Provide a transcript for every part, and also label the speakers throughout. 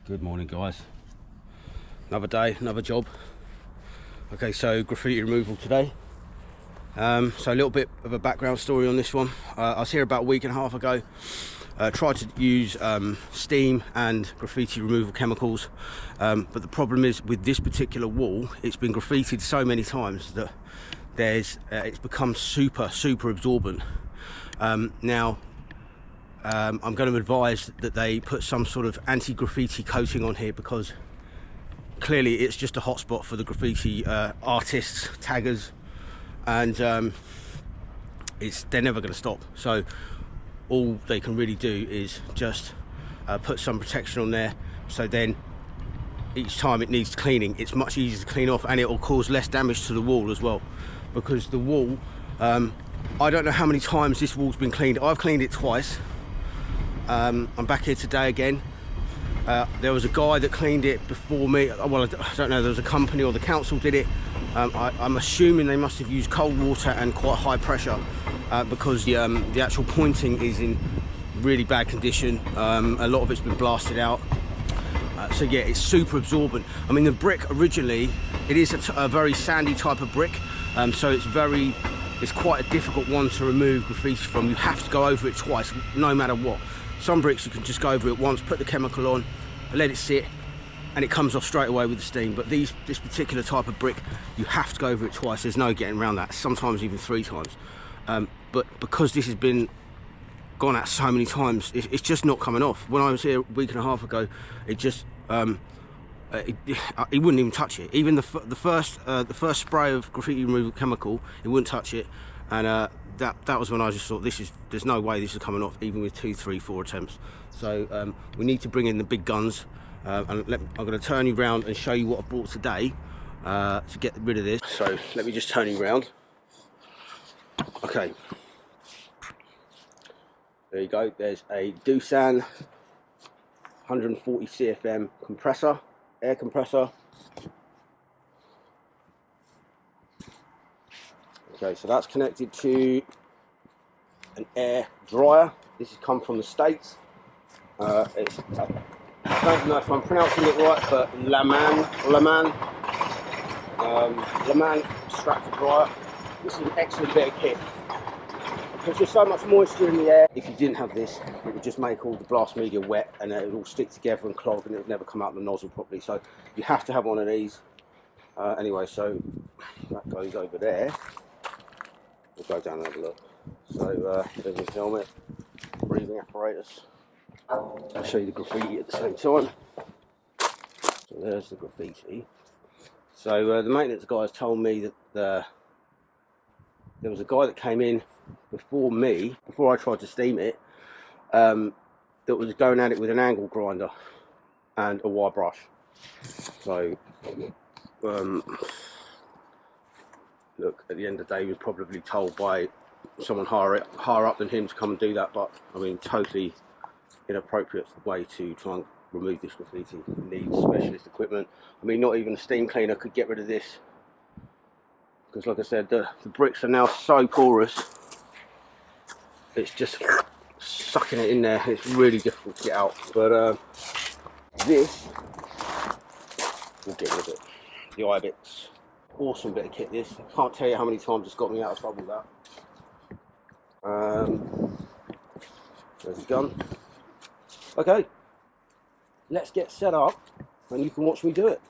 Speaker 1: Good morning, guys. Another day, another job. Okay, so graffiti removal today. So a little bit of a background story on this one. I was here about a week and a half ago. Tried to use steam and graffiti removal chemicals, but the problem is with this particular wall, it's been graffitied so many times that it's become super absorbent. Now I'm going to advise that they put some sort of anti-graffiti coating on here, because clearly it's just a hotspot for the graffiti artists, taggers, and they're never going to stop. So all they can really do is just put some protection on there, so then each time it needs cleaning, it's much easier to clean off, and it will cause less damage to the wall as well. Because the wall, I don't know how many times this wall's been cleaned. I've cleaned it twice. I'm back here today again. There was a guy that cleaned it before me. Well, I don't know, there was a company or the council did it. I'm assuming they must have used cold water and quite high pressure, because the actual pointing is in really bad condition. A lot of it's been blasted out. So yeah, it's super absorbent. I mean, the brick originally, it is a very sandy type of brick, so it's quite a difficult one to remove graffiti from. You have to go over it twice, no matter what. Some bricks you can just go over it once, put the chemical on, let it sit, and it comes off straight away with the steam. But this particular type of brick, you have to go over it twice. There's no getting around that, sometimes even 3 times. But because this has been gone at so many times, it's just not coming off. When I was here a week and a half ago, it just it wouldn't even touch it. Even the first spray of graffiti removal chemical, it wouldn't touch it. And that was when I just thought, there's no way this is coming off, even with 2, 3, 4 attempts. So we need to bring in the big guns, and I'm going to turn you around and show you what I brought today to get rid of this. So let me just turn you around. Okay, there you go. There's a Doosan 140 CFM compressor, air compressor. Okay, so that's connected to an air dryer. This has come from the States. I don't know if I'm pronouncing it right, but Laman extractor dryer. This is an excellent bit of kit, because there's so much moisture in the air. If you didn't have this, it would just make all the blast media wet, and it would all stick together and clog, and it would never come out of the nozzle properly. So you have to have one of these. Anyway, so that goes over there. We'll go down and have a look. So there's his helmet, breathing apparatus. I'll show you the graffiti at the same time. So there's the graffiti. So the maintenance guys told me that there was a guy that came in before me, before I tried to steam it, that was going at it with an angle grinder and a wire brush. So look, at the end of the day, he was probably told by someone higher up than him to come and do that, but I mean, totally inappropriate way to try and remove this graffiti. It needs specialist equipment. I mean, not even a steam cleaner could get rid of this, because like I said, the bricks are now so porous, it's just sucking it in there. It's really difficult to get out, but this will get rid of it. The Ibix. Awesome bit of kit this. I can't tell you how many times it's got me out of trouble with that. There's the gun. Okay, let's get set up and you can watch me do it.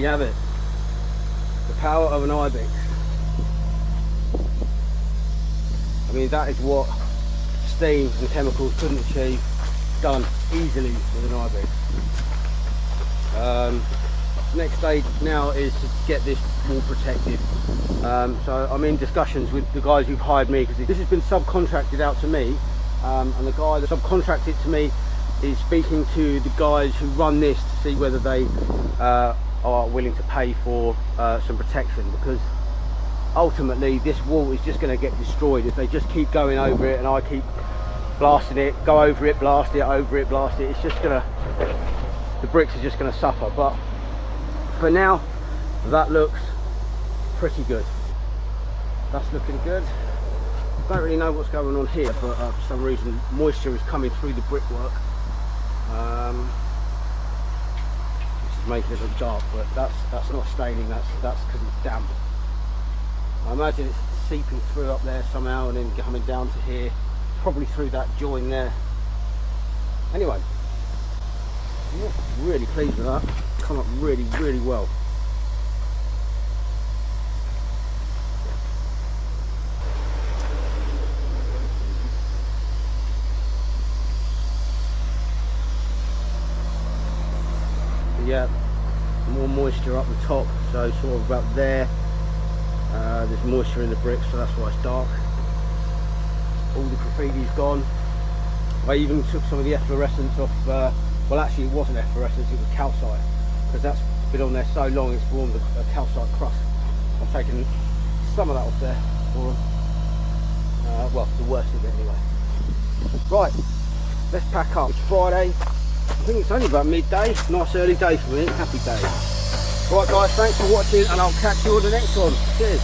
Speaker 1: you have it. The power of an Ibix. I mean, that is what steam and chemicals couldn't achieve, done easily with an Ibix. Next stage now is to get this wall protected. So I'm in discussions with the guys who've hired me, because this has been subcontracted out to me, and the guy that subcontracted it to me is speaking to the guys who run this to see whether they are willing to pay for some protection, because ultimately this wall is just going to get destroyed if they just keep going over it and I keep blasting it, go over it, blast it, over it, blast it. It's just gonna, the bricks are just going to suffer. But for now, that looks pretty good. That's looking good. Don't really know what's going on here, but for some reason moisture is coming through the brickwork, which is making it look dark. But that's not staining. That's because it's damp. I imagine it's seeping through up there somehow and then coming down to here, probably through that join there. Anyway, yeah, really pleased with that. Come up really, really well. Yeah, more moisture up the top, so sort of about there. There's moisture in the bricks, so that's why it's dark. All the graffiti's gone. I even took some of the efflorescence off, well actually it wasn't efflorescence, it was calcite, because that's been on there so long it's formed a calcite crust. I've taken some of that off there for them. Well, the worst of it anyway. Right, let's pack up. It's Friday. I think it's only about midday. Nice early day for me, happy day. Right guys, thanks for watching and I'll catch you on the next one. Cheers.